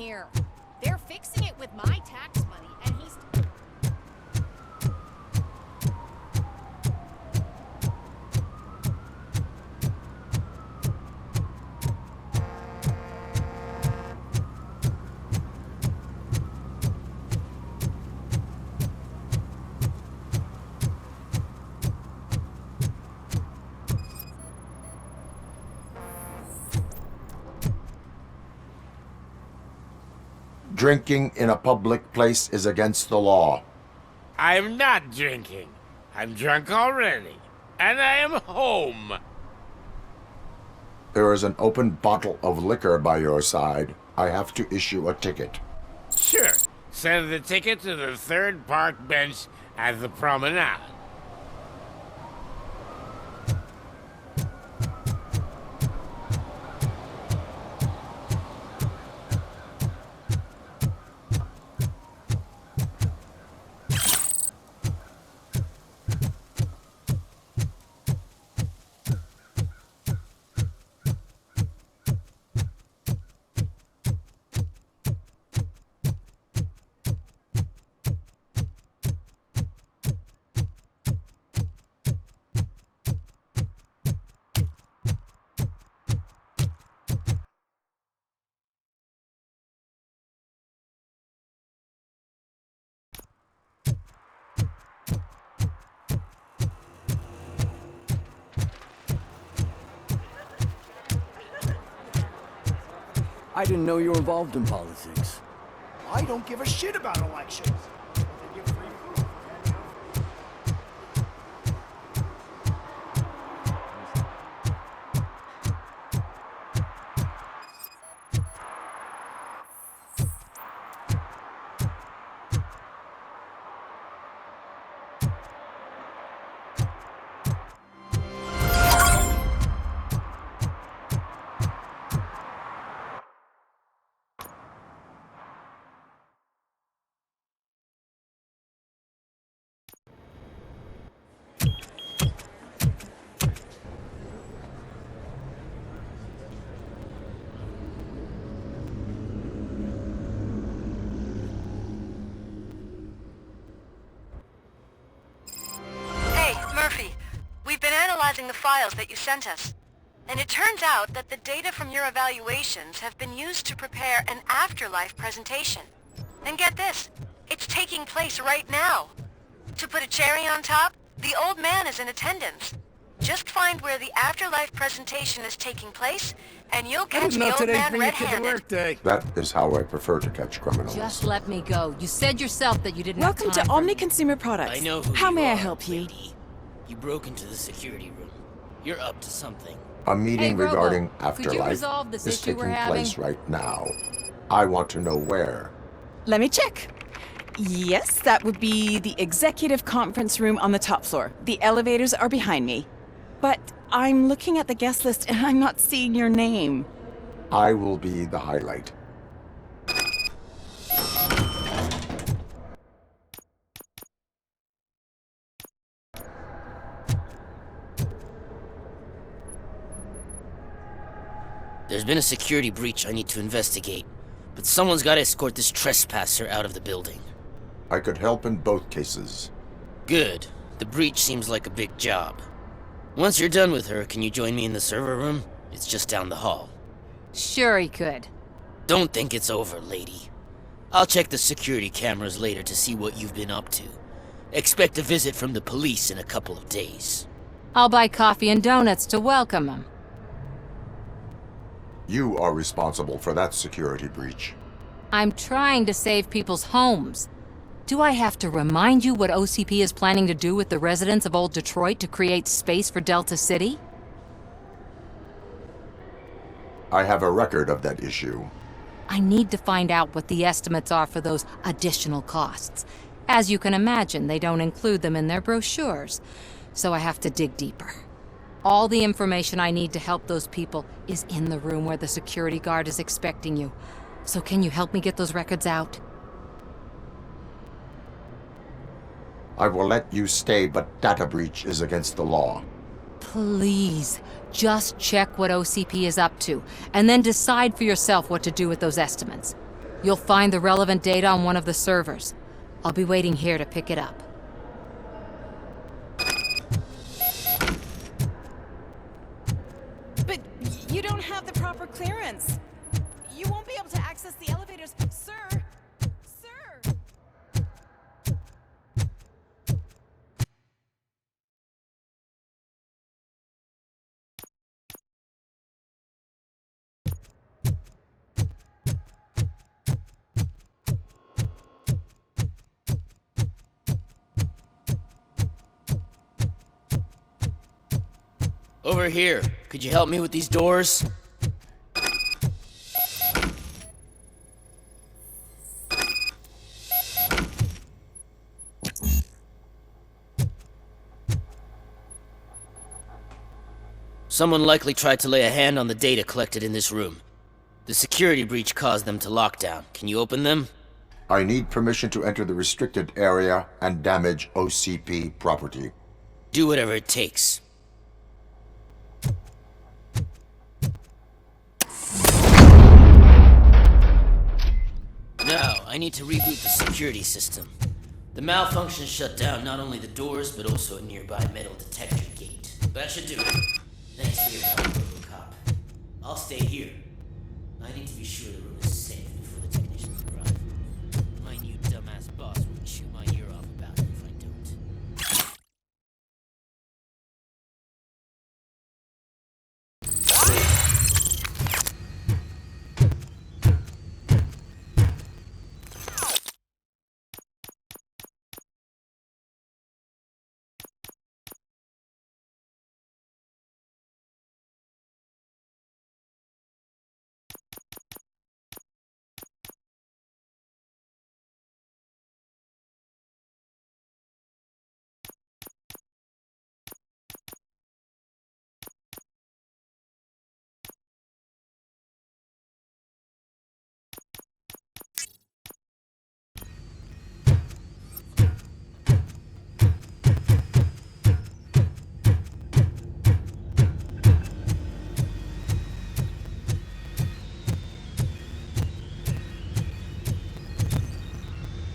here. They're fixing it with my tax money, and he's... Drinking in a public place is against the law. I'm not drinking. I'm drunk already. And I am home. There is an open bottle of liquor by your side. I have to issue a ticket. Sure. Send the ticket to the third park bench at the promenade. I didn't know you were involved in politics. I don't give a shit about elections. They give free food. The files that you sent us. And it turns out that the data from your evaluations have been used to prepare an afterlife presentation. And get this, it's taking place right now. To put a cherry on top, the old man is in attendance. Just find where the afterlife presentation is taking place, and you'll catch the old man red-handed. That is how I prefer to catch criminals. Just let me go. You said yourself that you didn't Welcome have to time Omni Consumer Products. I know who How you may I are, help you? lady. You broke into the security room. You're up to something. A meeting Robo, regarding could you afterlife resolve this is issue we're taking place having? right now. I want to know where. Let me check. Yes, that would be the executive conference room on the top floor. The elevators are behind me. But I'm looking at the guest list and I'm not seeing your name. I will be the highlight. There's been a security breach I need to investigate, but someone's got to escort this trespasser out of the building. I could help in both cases. Good. The breach seems like a big job. Once you're done with her, can you join me in the server room? It's just down the hall. Sure he could. Don't think it's over, lady. I'll check the security cameras later to see what you've been up to. Expect a visit from the police in a couple of days. I'll buy coffee and donuts to welcome him. You are responsible for that security breach. I'm trying to save people's homes. Do I have to remind you what OCP is planning to do with the residents of Old Detroit to create space for Delta City? I have a record of that issue. I need to find out what the estimates are for those additional costs. As you can imagine, they don't include them in their brochures, so I have to dig deeper. All the information I need to help those people is in the room where the security guard is expecting you. So can you help me get those records out? I will let you stay, but data breach is against the law. Please, just check what OCP is up to, and then decide for yourself what to do with those estimates. You'll find the relevant data on one of the servers. I'll be waiting here to pick it up. But you don't have the proper clearance. You won't be able to access the elevators, sir. Sir! Over here. Could you help me with these doors? Someone likely tried to lay a hand on the data collected in this room. The security breach caused them to lock down. Can you open them? I need permission to enter the restricted area and damage OCP property. Do whatever it takes. Now, I need to reboot the security system. The malfunction shut down not only the doors, but also a nearby metal detector gate. That should do it. Thanks for your help, RoboCop. I'll stay here. I need to be sure the room is safe before the technicians arrive. My new dumbass boss will chew my ear off about it if I don't.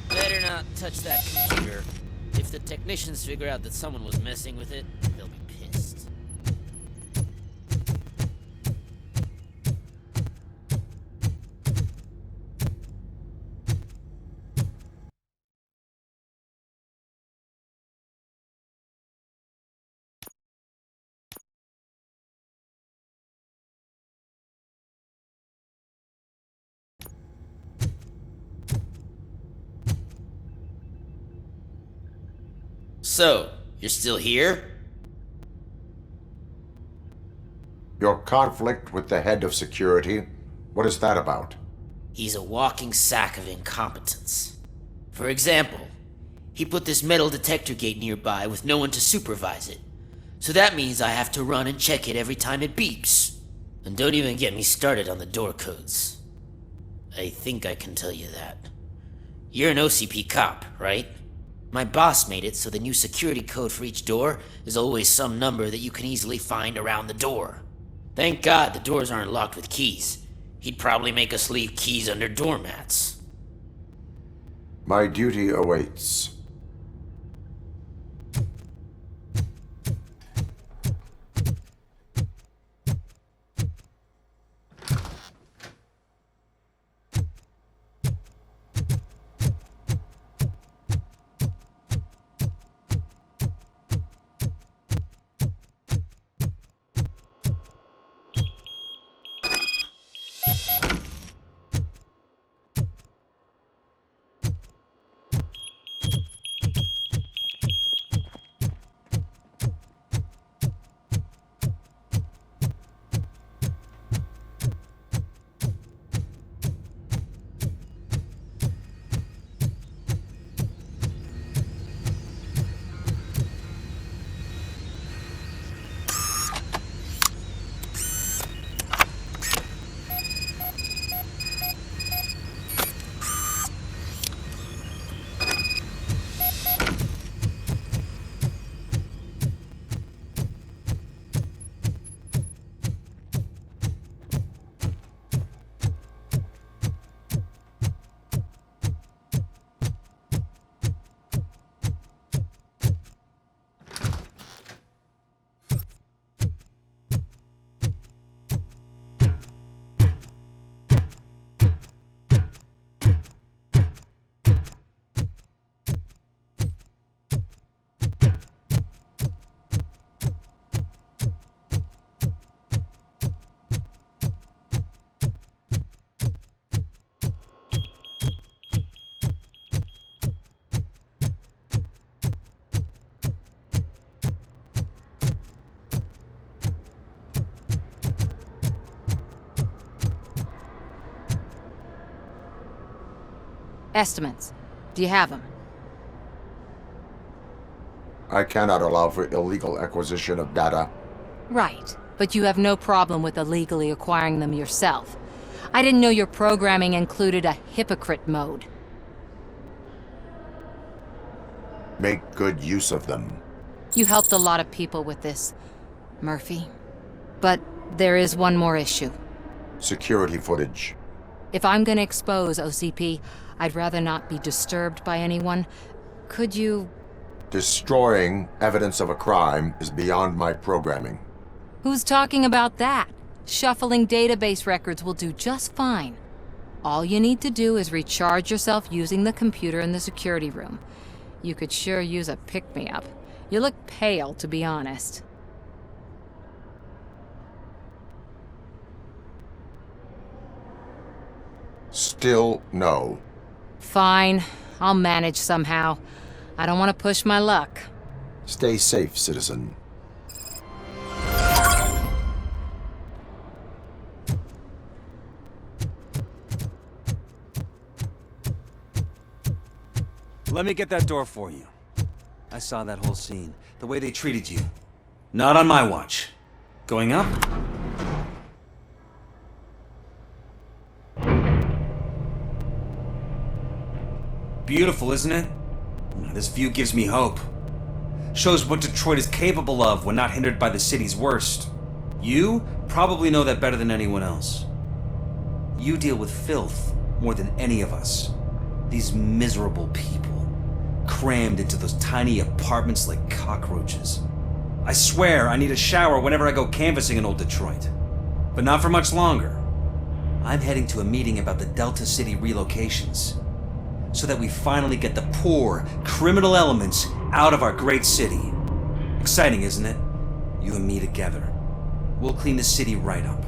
Better not touch that computer. If the technicians figure out that someone was messing with it, they'll be pissed. So, you're still here? Your conflict with the head of security, what is that about? He's a walking sack of incompetence. For example, he put this metal detector gate nearby with no one to supervise it. So that means I have to run and check it every time it beeps. And don't even get me started on the door codes. I think I can tell you that. You're an OCP cop, right? My boss made it so the new security code for each door is always some number that you can easily find around the door. Thank God the doors aren't locked with keys. He'd probably make us leave keys under doormats. My duty awaits. Estimates. Do you have them? I cannot allow for illegal acquisition of data. Right. But you have no problem with illegally acquiring them yourself. I didn't know your programming included a hypocrite mode. Make good use of them. You helped a lot of people with this, Murphy. But there is one more issue. Security footage. If I'm gonna expose OCP, I'd rather not be disturbed by anyone. Could you... Destroying evidence of a crime is beyond my programming. Who's talking about that? Shuffling database records will do just fine. All you need to do is recharge yourself using the computer in the security room. You could sure use a pick-me-up. You look pale, to be honest. Still no. Fine. I'll manage somehow. I don't want to push my luck. Stay safe, citizen. Let me get that door for you. I saw that whole scene. The way they treated you. Not on my watch. Going up? Beautiful, isn't it? This view gives me hope. Shows what Detroit is capable of when not hindered by the city's worst. You probably know that better than anyone else. You deal with filth more than any of us. These miserable people, crammed into those tiny apartments like cockroaches. I swear I need a shower whenever I go canvassing in old Detroit. But not for much longer. I'm heading to a meeting about the Delta City relocations, so that we finally get the poor, criminal elements out of our great city. Exciting, isn't it? You and me together. We'll clean the city right up.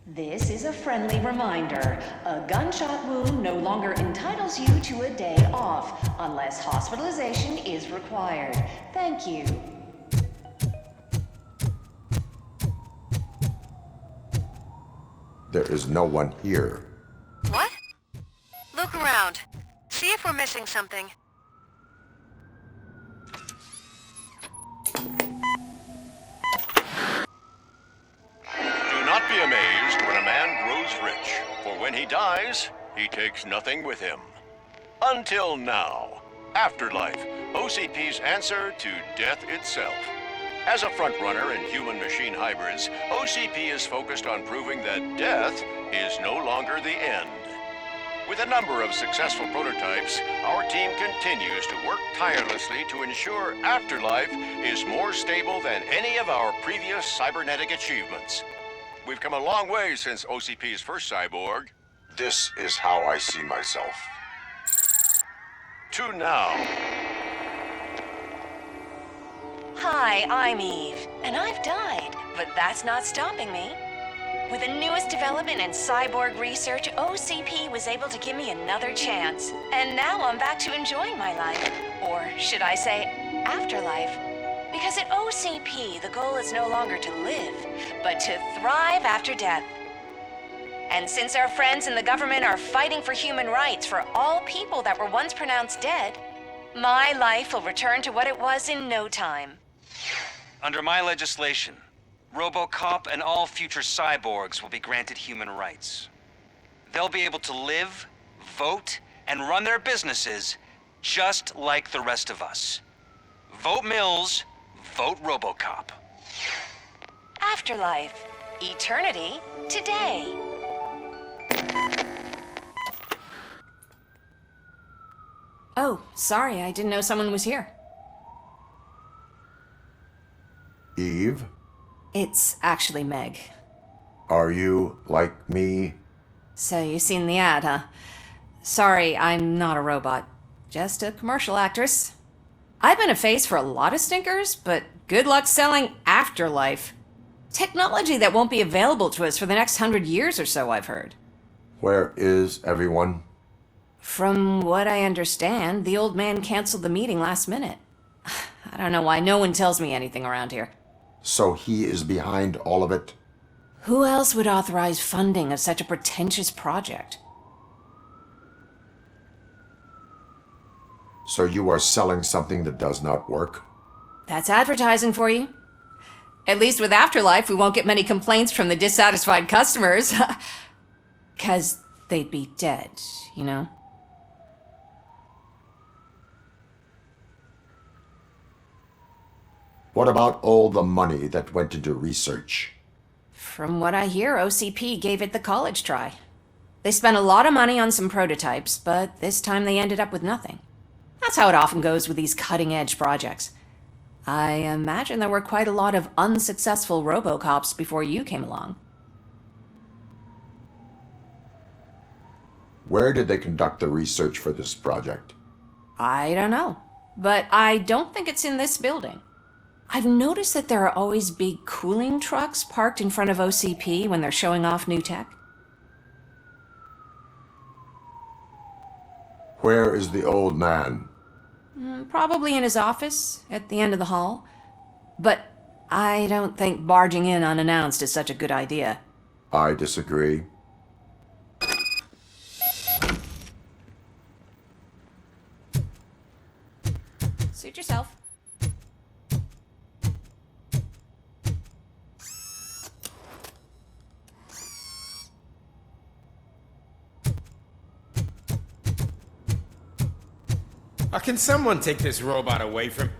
This is a friendly reminder. A gunshot wound no longer entitles you to a day off, unless hospitalization is required. Thank you. There is no one here. What? Look around. See if we're missing something. Do not be amazed when a man grows rich, for when he dies, he takes nothing with him. Until now. Afterlife, OCP's answer to death itself. As a frontrunner in human-machine hybrids, OCP is focused on proving that death is no longer the end. With a number of successful prototypes, our team continues to work tirelessly to ensure Afterlife is more stable than any of our previous cybernetic achievements. We've come a long way since OCP's first cyborg. This is how I see myself. To now. Hi, I'm Eve, and I've died, but that's not stopping me. With the newest development in cyborg research, OCP was able to give me another chance. And now I'm back to enjoying my life. Or should I say, afterlife. Because at OCP, the goal is no longer to live, but to thrive after death. And since our friends in the government are fighting for human rights for all people that were once pronounced dead, my life will return to what it was in no time. Under my legislation, RoboCop and all future cyborgs will be granted human rights. They'll be able to live, vote, and run their businesses just like the rest of us. Vote Mills, vote RoboCop. Afterlife. Eternity. Today. Oh, sorry, I didn't know someone was here. Eve, It's actually Meg. are you like me? So you've seen the ad, huh? Sorry, I'm not a robot. Just a commercial actress. I've been a face for a lot of stinkers, but good luck selling Afterlife. Technology that won't be available to us for the next 100 years or so, I've heard. Where is everyone? From what I understand, the old man canceled the meeting last minute. I don't know why no one tells me anything around here. So he is behind all of it? Who else would authorize funding of such a pretentious project? So you are selling something that does not work? That's advertising for you. At least with Afterlife, we won't get many complaints from the dissatisfied customers. 'Cause they'd be dead, you know? What about all the money that went into research? From what I hear, OCP gave it the college try. They spent a lot of money on some prototypes, but this time they ended up with nothing. That's how it often goes with these cutting-edge projects. I imagine there were quite a lot of unsuccessful RoboCops before you came along. Where did they conduct the research for this project? I don't know, but I don't think it's in this building. I've noticed that there are always big cooling trucks parked in front of OCP when they're showing off new tech. Where is the old man? Probably in his office, at the end of the hall. But I don't think barging in unannounced is such a good idea. I disagree. Suit yourself. Can someone take this robot away from...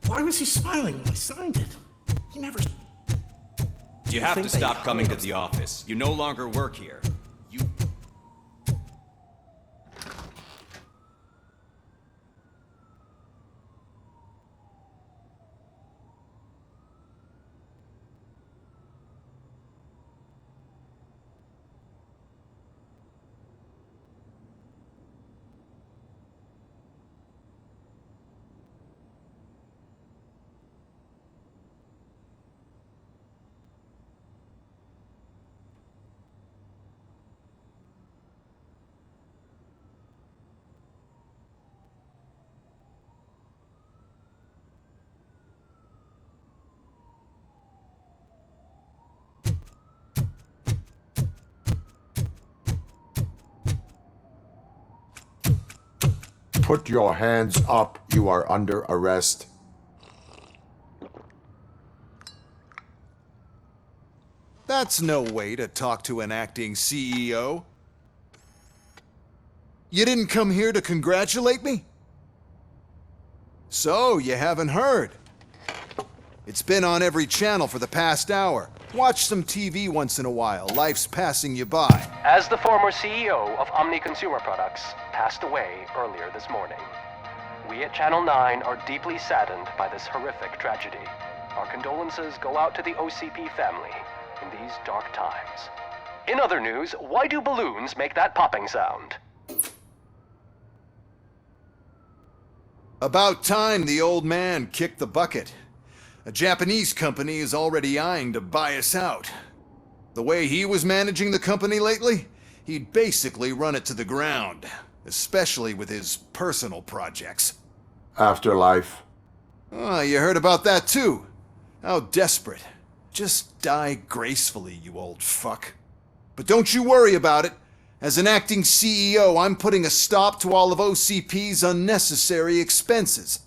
Why was he smiling when I signed it? He never... You have to stop coming to the office. You no longer work here. You... Put your hands up. You are under arrest. That's no way to talk to an acting CEO. You didn't come here to congratulate me? So, you haven't heard. It's been on every channel for the past hour. Watch some TV once in a while. Life's passing you by. As the former CEO of Omni Consumer Products passed away earlier this morning, we at Channel 9 are deeply saddened by this horrific tragedy. Our condolences go out to the OCP family in these dark times. In other news, why do balloons make that popping sound? About time the old man kicked the bucket. A Japanese company is already eyeing to buy us out. The way he was managing the company lately, he'd basically run it to the ground, especially with his personal projects. Afterlife. Oh, you heard about that too. How desperate. Just die gracefully, you old fuck. But don't you worry about it. As an acting CEO, I'm putting a stop to all of OCP's unnecessary expenses.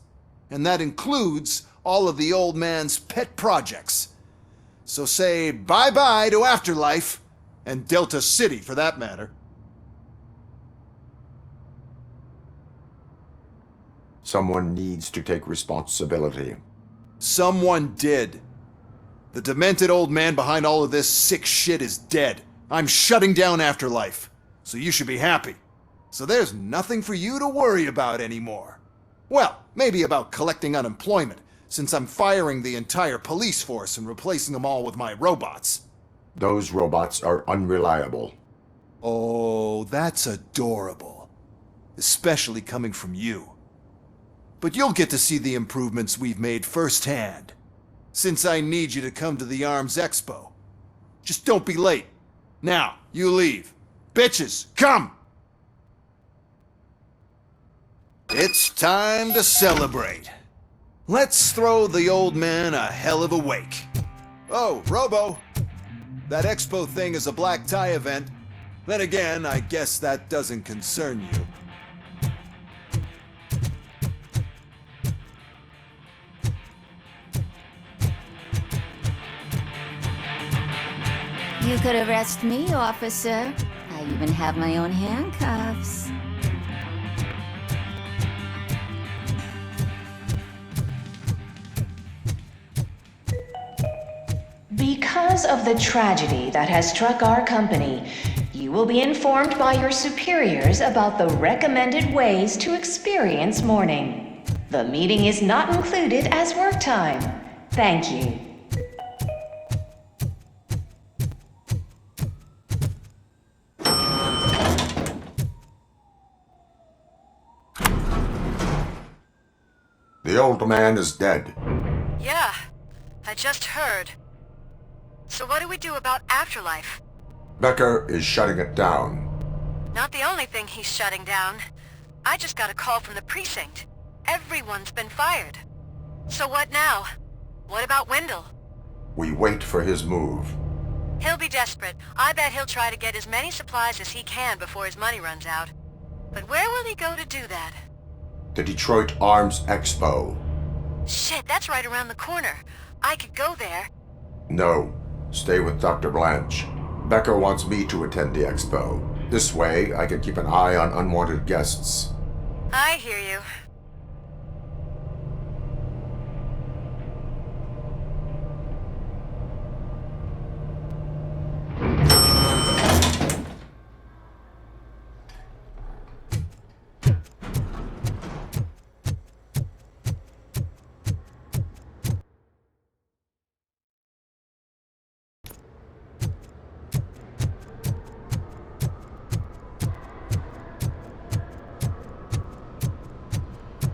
And that includes all of the old man's pet projects. So say bye-bye to Afterlife, and Delta City for that matter. Someone needs to take responsibility. Someone did. The demented old man behind all of this sick shit is dead. I'm shutting down Afterlife, so you should be happy. So there's nothing for you to worry about anymore. Well, maybe about collecting unemployment, since I'm firing the entire police force and replacing them all with my robots. Those robots are unreliable. Oh, that's adorable. especially coming from you. But you'll get to see the improvements we've made firsthand, since I need you to come to the Arms Expo. Just don't be late. Now, you leave. Bitches, come! It's time to celebrate. Let's throw the old man a hell of a wake. Oh, Robo! That expo thing is a black tie event. Then again, I guess that doesn't concern you. You could arrest me, officer. I even have my own handcuffs. Because of the tragedy that has struck our company, you will be informed by your superiors about the recommended ways to experience mourning. The meeting is not included as work time. Thank you. The old man is dead. Yeah, I just heard. So what do we do about Afterlife? Becker is shutting it down. Not the only thing he's shutting down. I just got a call from the precinct. Everyone's been fired. So what now? What about Wendell? We wait for his move. He'll be desperate. I bet he'll try to get as many supplies as he can before his money runs out. But where will he go to do that? The Detroit Arms Expo. Shit, that's right around the corner. I could go there. No, stay with Dr. Blanche. Becker wants me to attend the expo. This way, I can keep an eye on unwanted guests. I hear you.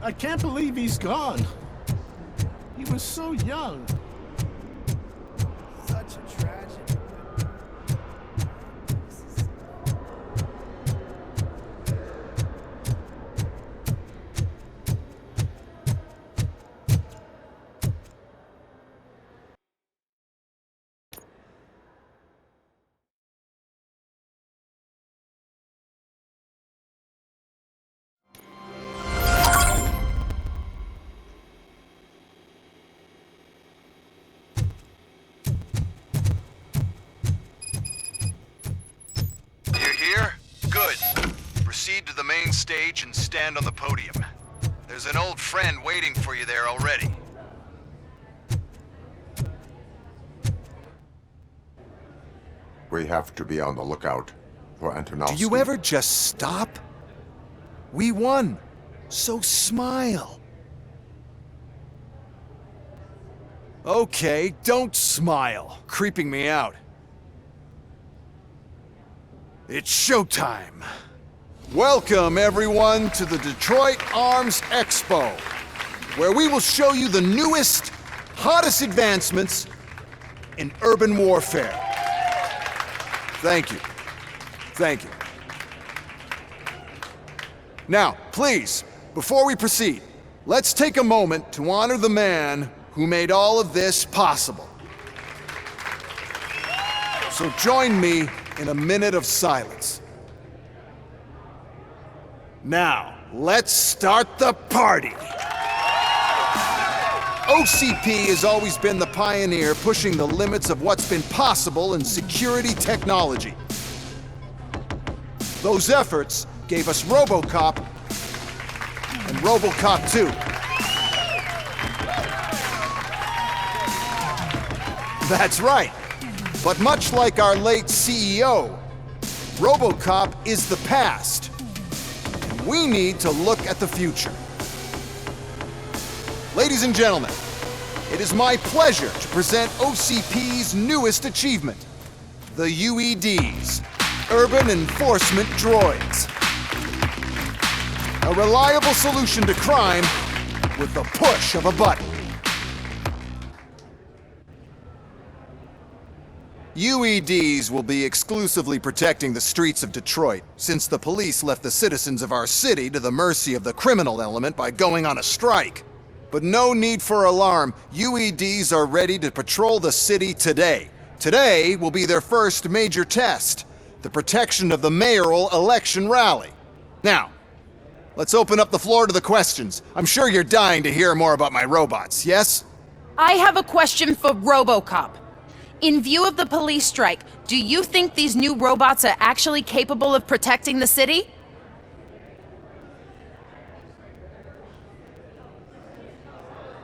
I can't believe he's gone. He was so young. Such a tragedy. Proceed to the main stage and stand on the podium. There's an old friend waiting for you there already. We have to be on the lookout for Antonovsky. Do you ever just stop? We won, so smile. Okay, don't smile. Creeping me out. It's showtime. Welcome, everyone, to the Detroit Arms Expo, where we will show you the newest, hottest advancements in urban warfare. Thank you. Thank you. Now, please, before we proceed, let's take a moment to honor the man who made all of this possible. So join me in a minute of silence. Now, let's start the party! OCP has always been the pioneer pushing the limits of what's been possible in security technology. Those efforts gave us RoboCop and RoboCop 2. That's right. But much like our late CEO, RoboCop is the past. We need to look at the future. Ladies and gentlemen, it is my pleasure to present OCP's newest achievement, the UEDs, Urban Enforcement Droids. A reliable solution to crime with the push of a button. UEDs will be exclusively protecting the streets of Detroit, since the police left the citizens of our city to the mercy of the criminal element by going on a strike. But no need for alarm. UEDs are ready to patrol the city today. Today will be their first major test, the protection of the mayoral election rally. Now, let's open up the floor to the questions. I'm sure you're dying to hear more about my robots, yes? I have a question for RoboCop. In view of the police strike, do you think these new robots are actually capable of protecting the city?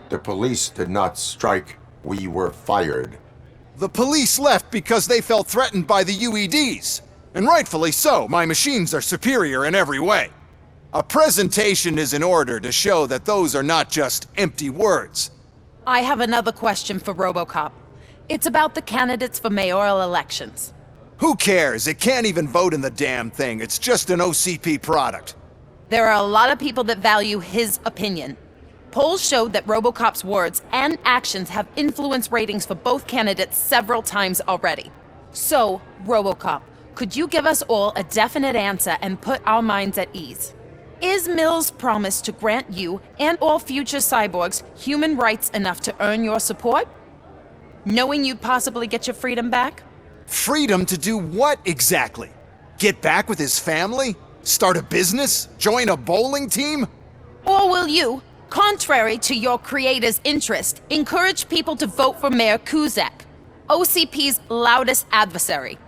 The police did not strike. We were fired. The police left because they felt threatened by the UEDs. And rightfully so, my machines are superior in every way. A presentation is in order to show that those are not just empty words. I have another question for RoboCop. It's about the candidates for mayoral elections. Who cares? It can't even vote in the damn thing. It's just an OCP product. There are a lot of people that value his opinion. Polls showed that RoboCop's words and actions have influenced ratings for both candidates several times already. So, RoboCop, could you give us all a definite answer and put our minds at ease? Is Mills' promise to grant you and all future cyborgs human rights enough to earn your support? Knowing you'd possibly get your freedom back? Freedom to do what exactly? Get back with his family? Start a business? Join a bowling team? Or will you, contrary to your creator's interest, encourage people to vote for Mayor Kuzak, OCP's loudest adversary?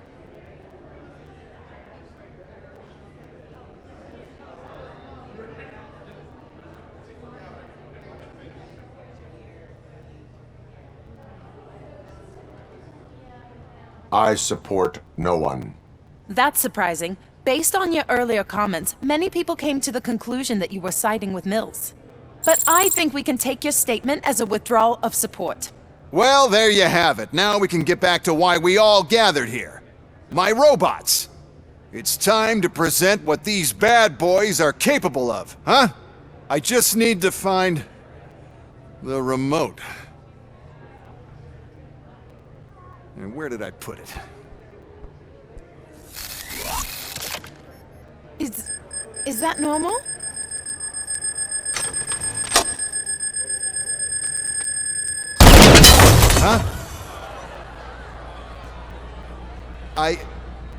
I support no one. That's surprising. Based on your earlier comments, many people came to the conclusion that you were siding with Mills. But I think we can take your statement as a withdrawal of support. Well, there you have it. Now we can get back to why we all gathered here. My robots. It's time to present what these bad boys are capable of, huh? I just need to find the remote. And where did I put it? Is that normal? Huh?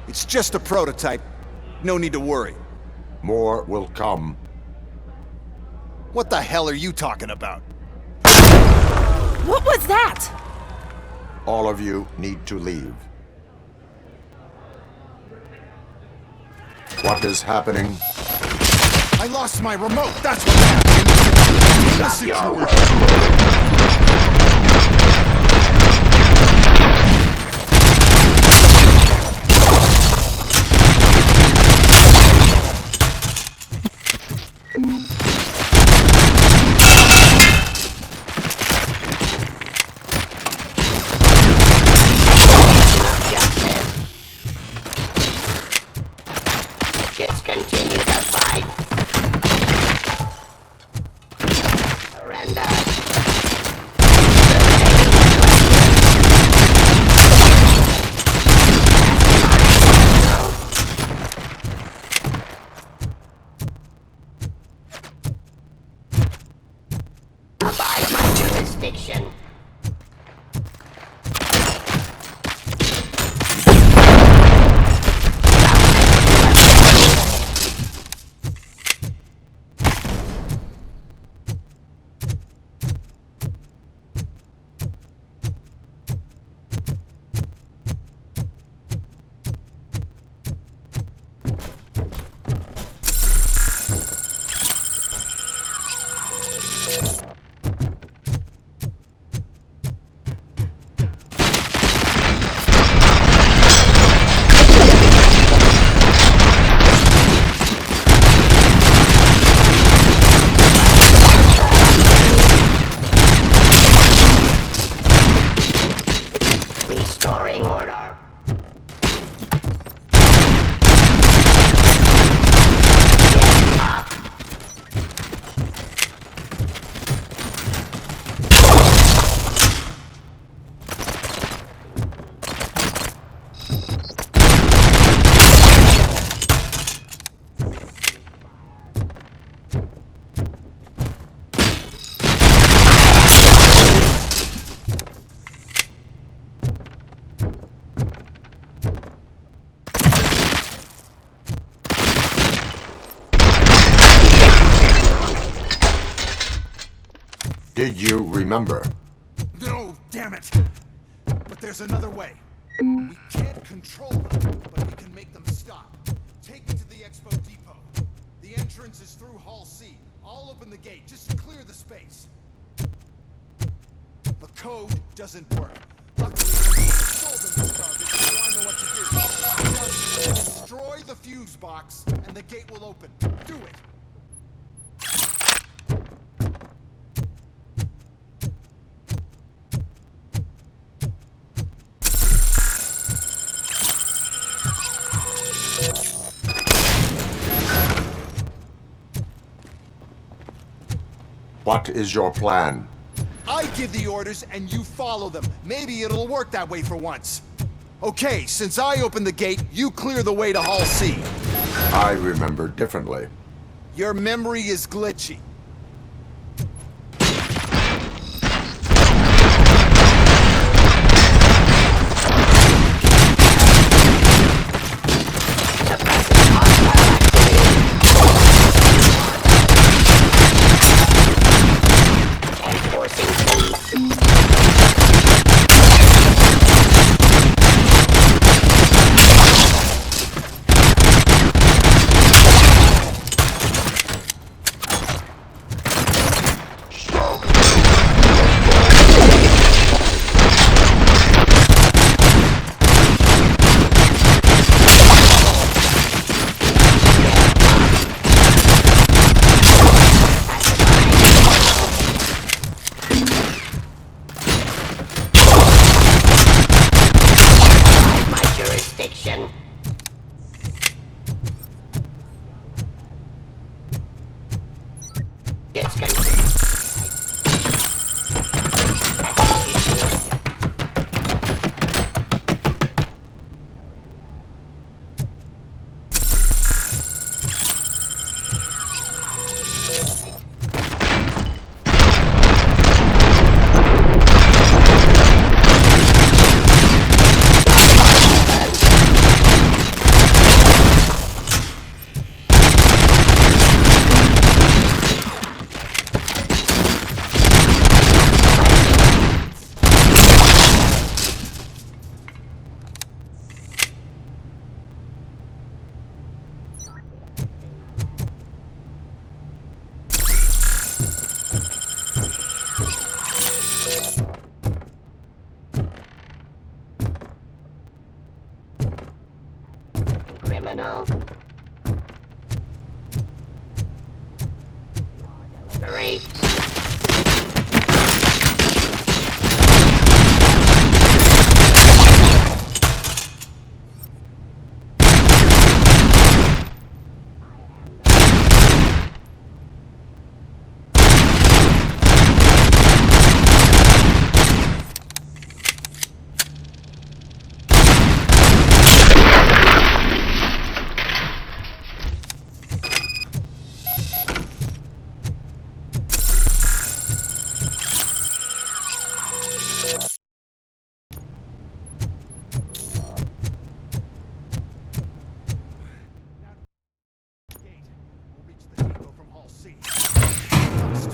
It's just a prototype. No need to worry. More will come. What the hell are you talking about? What was that? All of you need to leave. What is happening? I lost my remote, that's what happened! Listen Just continue the fight. Surrender. Abide my jurisdiction. Did you remember? No, damn it! But there's another way. We can't control them, but we can make them stop. Take me to the Expo Depot. The entrance is through Hall C. I'll open the gate. Just clear the space. The code doesn't work. Luckily, I sold them this garbage, so I know what to do. Just destroy the fuse box, and the gate will open. Do it! What is your plan? I give the orders and you follow them. Maybe it'll work that way for once. Okay, since I opened the gate, you clear the way to Hall C. I remember differently. Your memory is glitchy. Criminal. 3.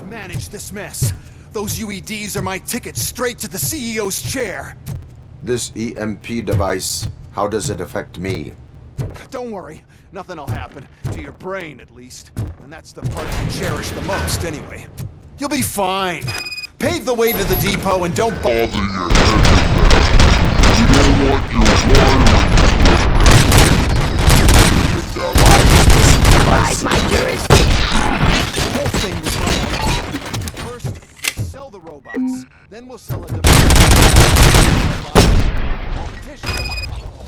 Manage this mess. Those UEDs are my ticket straight to the CEO's chair. This EMP device, how does it affect me? Don't worry, nothing'll happen. To your brain, at least. And that's the part you cherish the most, anyway. You'll be fine. Pave the way to the depot and don't bother your head. You don't want your Outside my jurisdiction. The whole thing was wrong. First, we'll sell the robots. Then we'll sell a device.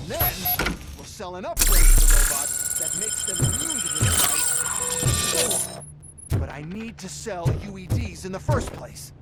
Then, we'll sell an upgrade to the robot that makes them immune to the device. But I need to sell UEDs in the first place.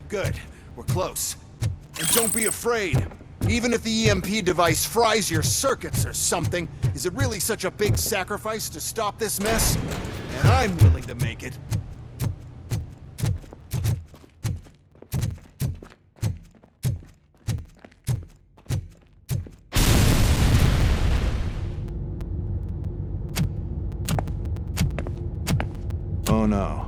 Good. We're close. And don't be afraid. Even if the EMP device fries your circuits or something, is it really such a big sacrifice to stop this mess? And I'm willing to make it. Oh no.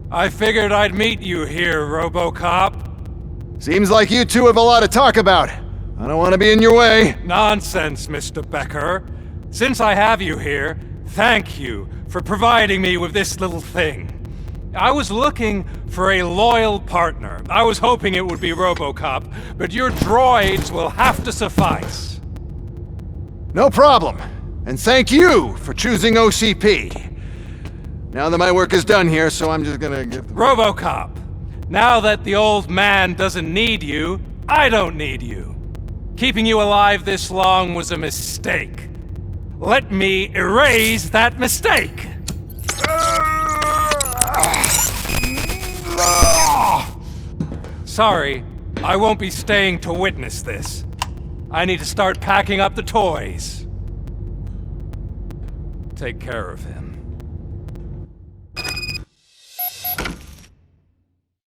I figured I'd meet you here, RoboCop. Seems like you two have a lot to talk about. I don't want to be in your way. Nonsense, Mr. Becker. Since I have you here, thank you for providing me with this little thing. I was looking for a loyal partner. I was hoping it would be RoboCop, but your droids will have to suffice. No problem. And thank you for choosing OCP. Now that my work is done here, so I'm just gonna get... RoboCop, now that the old man doesn't need you, I don't need you. Keeping you alive this long was a mistake. Let me erase that mistake! Sorry, I won't be staying to witness this. I need to start packing up the toys. Take care of him.